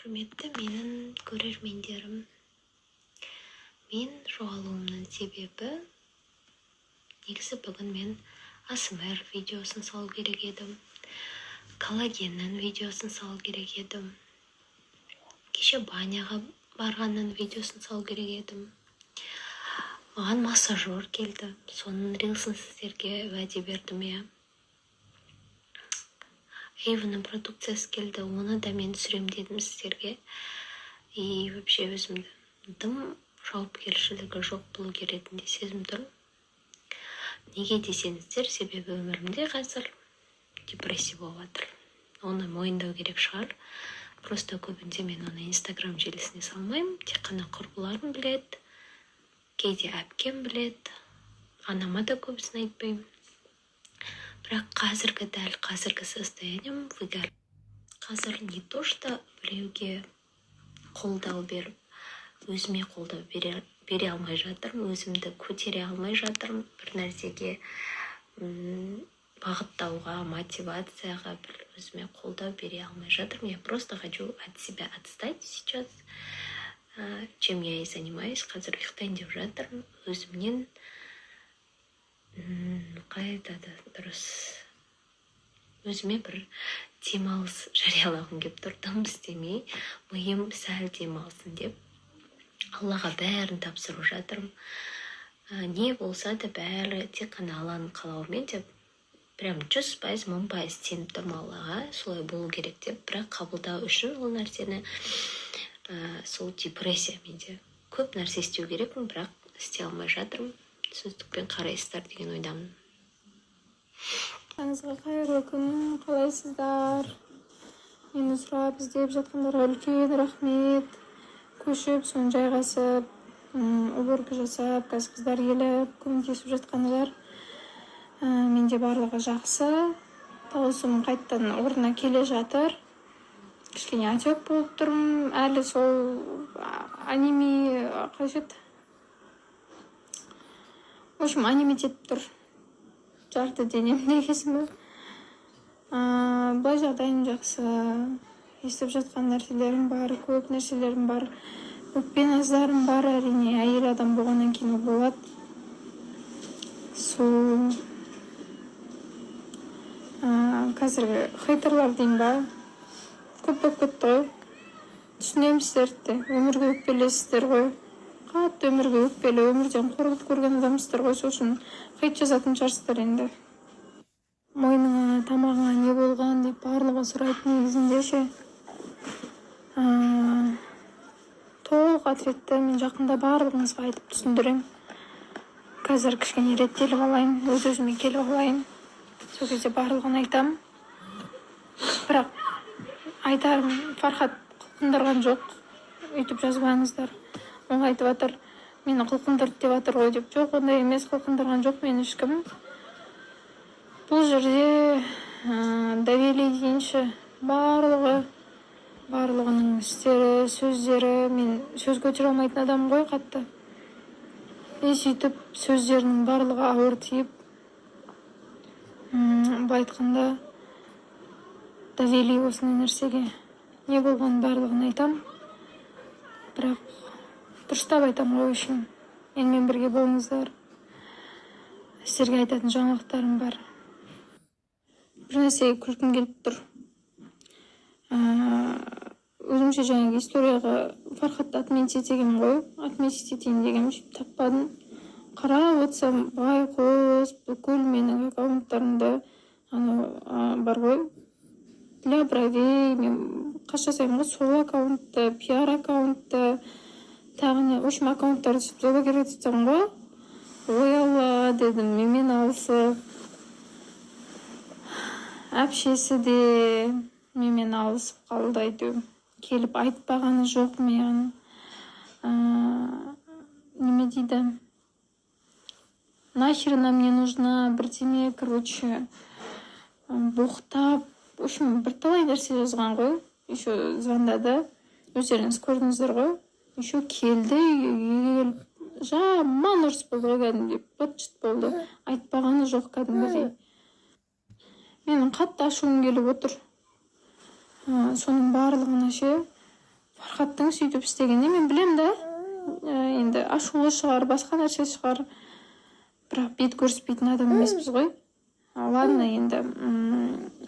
Құрметті менің көрермендерім, мен жоғалуымның себебі негізі бүгін мен ASMR видеосын салу керек едім. Коллагеннің видеосын салу керек едім. Кеше баняға барғанның видеосын салу керек едім. Маған массажер келді. Соның рилсын сіздерге уәде бердім, иә. Эйвінің продукциясы келді, оны да мен түсірем дедім сіздерге. И вообще өзімді дым жауапкершілігі жоқ блогер ретінде сезім тұрмын. Неге десеңіздер, себебі өмірімде қазір депрессия болып жатыр. Оны мойындау керек шығар. Просто көбінде мен оны Инстаграм желісіне салмаймын. Тек қана құрбыларым біледі, кейде әпкем біледі. Анама да көбісін айтпаймын. Бірақ дәл қазіргі состоянием выгар. Қазір не то что біреуге қолдау беріп, өзіме қолдау бере алмай жатырмын, өзімді көтере алмай жатырмын, бір нәрсеге бағыттауға, мотивацияға бір өзіме қолдау бере алмай жатырмын. Я просто хочу от себя отстать сейчас. Чем я и занимаюсь, қазір ұйықтайын деп жатырмын. Өзімнен қайтады дұрыс. Өзіме бір демалыс жариялағым келіп тұр. Дым істемей, миым сәл демалсын деп. Аллаға бәрін тапсырып жатырмын. Не болса да бәрі тек қана Алланың қалауымен деп, прям 100%, 1000% сеніп тұрмын Аллаға, солай болу керек деп. Бірақ қабылдау үшін ол нәрсені сол депрессия менде. Көп нәрсе істеу керекпін, бірақ істей алмай жатырмын. Сөздікпен қарайсыздар деген ойдамын. Аңызға қайырлы күн, қалайсыздар? Мені сұрап іздеп жатқандарға үлкен рахмет. Көшіп, соны жайғасып, уборка жасап, қыздар келіп, көмектесіп жатқандар. Менде барлығы жақсы. Дауысым қайттан орнына келе жатыр. Кішкене отек болып тұрмын. Әлі сол анеме қажет. В общем, анемет етіп тұр. Жарты денем дегесімі. Бұлай жағдайым жақсы. Естіп жатқан нәрселерім бар, көп нәрселерім бар. Өкпе назарым бар, әрине. Әйел адам болғаннан кейін болады. Сол қазіргі хейтерлар дейін ба? Көп болып кетті ғой. Түсінемін сіздерді. Өмірге өкпелесіздер ғой. Қатты өмірге өкпелі, өмірден қорлық көрген адамсыздар ғой, сосын хейт жазатын шығарсыздар енді. Мойныңа, тамағыңа не болған деп барлығы сұрайтын негізінде ше. Толық ответті мен жақында барлығыңызға айтып түсіндірем. Қазір кішкене реттеліп алайын, өз-өзіме келіп алайын. Сол кезде барлығын айтам. Бірақ айтарым, Фархат қылқындырған жоқ. Үйтіп жазбаңыздар. Оң айтып атыр, мені қылқындырды деп атыр ғой деп. Жоқ, ондай емес, қылқындырған жоқ мен ешкім. Бұл жерде Давели дейінші барлығының істері, сөздері, мен сөз көтере алмайтын адам ғой қатты. Сөйтіп сөздерінің барлығы ауыр тиіп, бұл айтқанда Давели осындай нәрсеге не болған барлығын айтам. Бірақ дұрыстап айтам ғой үшін. Менімен бірге болыңыздар. Сіздерге айтатын жаңалықтарым бар. Бір нәрсеге күлкім келіп тұр. Өзімше жаңағы историяға Фархатты отметить етегем ғой. Отметить етейін дегем таппадым. Қарап отырсам, байқос, бүкіл менің аккаунттарымда бар ғой. Для бровей, мен қаш жасаймын ғой, сол аккаунтты, пиар аккаунтты, тағыне, общем, аккаунттарды сөйтіп залогировать етсем ғой. Ой алла, дедім, менімен алысып. Әпшесі де менімен алысып қалды әйтеу. Келіп айтпағаны жоқ мен. Неме дейді? Нахерена мне нужна бірдеме, короче, боқтап. В общем, бірталай нәрсе жазған ғой. Еще звондады. Өздеріңіз көрдіңіздер ғой. Еще келді, жаман ұрыс болды ғой кәдімгідей. Быт-шыт болды. Айтпағаны жоқ кәдімгідей. Менің қатты ашуым келіп отыр. Соның барлығына ше, Фархаттың сөйтіп істегенде мен білем да, енді ашулы шығар, басқа нәрсе шығар, бірақ бет көріспейтін адам емеспіз ғой. Ладно, енді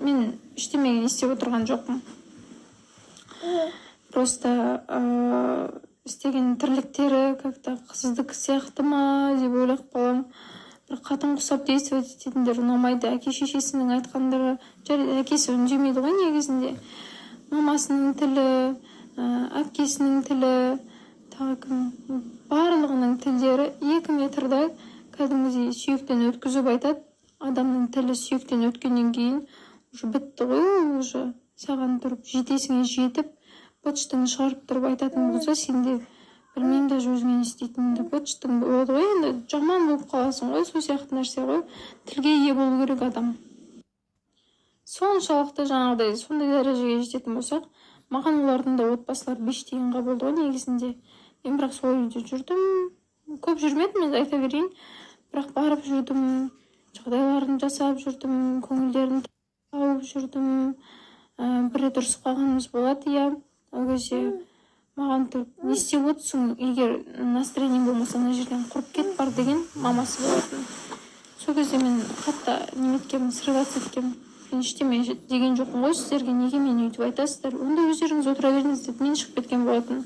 мен ештемеге істеп отырған жоқпын. Просто істеген тірліктері как-то қыздікі сияқты ма деп ойлап қалам. Бір қатын құсап действовать ететіндер ұнамайды. Әке-шешесінің айтқандары, әкесі үндемейді ғой негізінде. Мамасының тілі, әпкесінің тілі, тағы кім, барлығының тілдері 2 метрда кәдімгідей сүйектен өткізіп айтады. Адамның тілі сүйектен өткеннен кейін уже бітті ғой, уже саған тұрып жетесіңе жетіп почтаны шығарып тұрып айтатын болса, сенде білмеймін даже өзіңе не істейтініңді. Почтың болады ғой, енді жаман болып қаласың ғой, сол сияқты нәрсе ғой. Тілге ие болу керек адам. Соншалықты жаңағыдай сондай дәрежеге жететін болсақ, маған олардың да отбасылар 5 тиын болды ғой негізінде. Мен бірақ сол үйде жүрдім, көп жүрмедім, енді айта берейін, бірақ барып жүрдім, жағдайларын жасап жүрдім, көңілдерін тауып жүрдім. Бір рет ұрысып қалғанымыз болады, иә. Ол кезде маған тұрып, не істеп отырсың, егер настроениең болмаса ана жерден құрып кет бар деген мамасы болатын. Сол кезде мен қатты неметкенмін, срываться еткенмін. Мен ештеме деген жоқпын ғой, сіздерге неге мен өйтіп айтасыздар, онда өздеріңіз отыра беріңіз деп мен шығып кеткен болатын.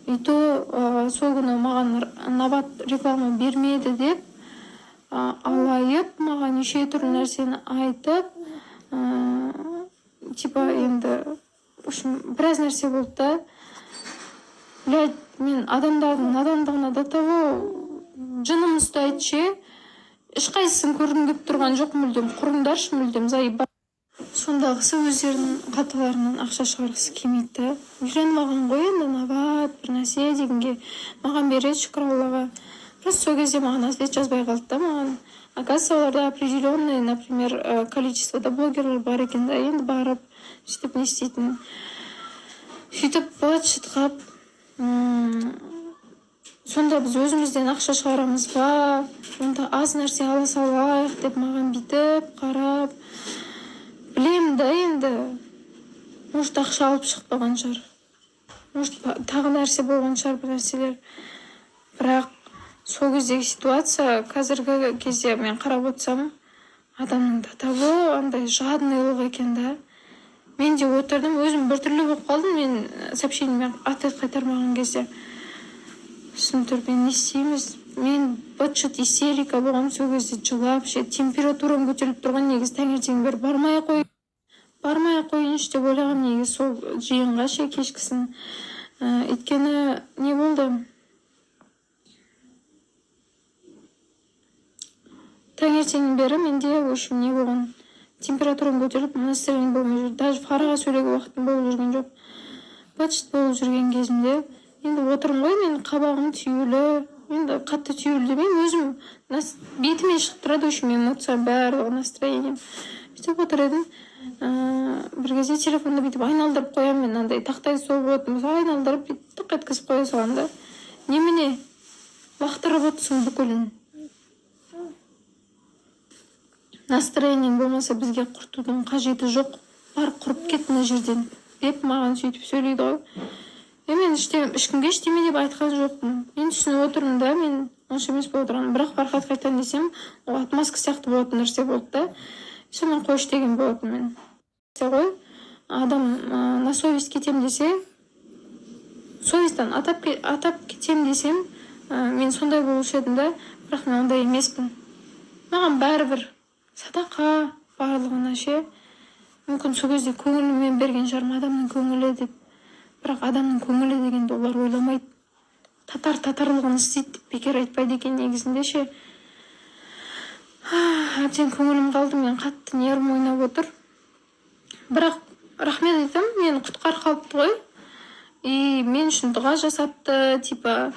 И то сол күні маған Набат реклама бермеді деп алайып, маған неше түрлі нәрсені айтып, типа енді біраз нәрсе болды да. Блядь, мен адамдардың надандығына до того жыным ұстайды ше. Ешқайсысын көргім келіп тұрған жоқ, мүлдем құрыңдаршы, мүлдем заебал. Сондағысы өздерінің қаталарынан ақша шығарғысы келмейді. Үйреніп алған ғой енді Набат бір нәрсе дегенге маған береді, шүкір Аллаға. Просто сол кезде маған ответ жазбай қалды да маған. Оказывается, оларда определенное, например, количествода блогерлар бар екен да, енді барып сөйтіп не істейтін. Сөйтіп быт-шыт сонда біз өзімізден ақша шығарамыз ба, онда аз нәрсе ала салайық деп маған бүйтіп қарап. Білем да енді, может ақша алып шықпаған шығар, может тағы нәрсе болған шығар, бір нәрселер. Бірақ сол кездегі ситуация, қазіргі кезде мен қарап отырсам, адамның да табы андай жадныйлық екен да. Мен де отырдым, өзім біртүрлі болып қалдым, мен сообщениемен ответ қайтармаған кезде. Түсінтір, мен не істейміз? Мен быт-шыт истерика болғам, сол кезде жылап, температурам көтеріліп тұрған, негізі таңертең бері бармай ақ қойыншы деп ойлағам, негізі сол жиынға кешкісін. Өйткені не болды? Таңертеңнен бері менде өшім не болған? Температурам көтеріліп, настроением болмай жүр. Даже Фараға сөйлеуге уақытым болып жүрген жоқ. Быт-шыт болып жүрген кезімде, енді отырмын ғой, мен қабағым түйілі, енді қатты түйілі демеймін, өзім бетіме шығып тұрады, өшім эмоция барлығы, настроением. Сөйтіп отыр едім, бір кезде телефонды бүйтіп айналдырып қоямын, мен андай тақтай сол болатын болса, айналдырып бүйтіп еткізіп қоя салам да. Немене лақтырып отырсың бүкілін? Настроениең болмаса бізге құртудың қажеті жоқ, бар құрып кет мына жерден деп маған сөйтіп сөйлейді ғой. Мен ешкімге ештеме деп айтқан жоқпын. Мен түсініп отырмын да, мен онша емес болып отырғанмын. Бірақ Фархат қайтан десем, ол отмазка сияқты болатын нәрсе болды да. Сонымен қойшы деген болатын мен. Ғой, адам на совесть кетем десе, совестьтан атап кетем десем, мен сондай болушы едім да, бірақ мен ондай емеспін. Маған бәрібір садақа барлығына ше. Мүмкін сол кезде көңілімен берген шығармын, адамның көңілі деп. Бірақ адамның көңілі дегенде олар ойламайды. Татарлығын істейді деп бекер айтпайды екен негізінде ше. Әбден көңілім қалды, мен қатты нервім ойнап отыр. Бірақ рахмет айтам, мені құтқарып қалыпты ғой. И мен үшін дұға жасапты, типа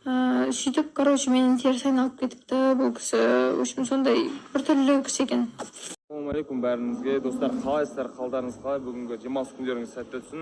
сөйтіп, короче, менің теріс айналып кетіпті бұл кісі. Өшім сондай біртүрлі кісі екен. Ассалаумағалейкум бәріңізге. Достар, қалайсыздар, қалдарыңыз қалай? Бүгінгі демалыс күндеріңіз сәтті өтсін.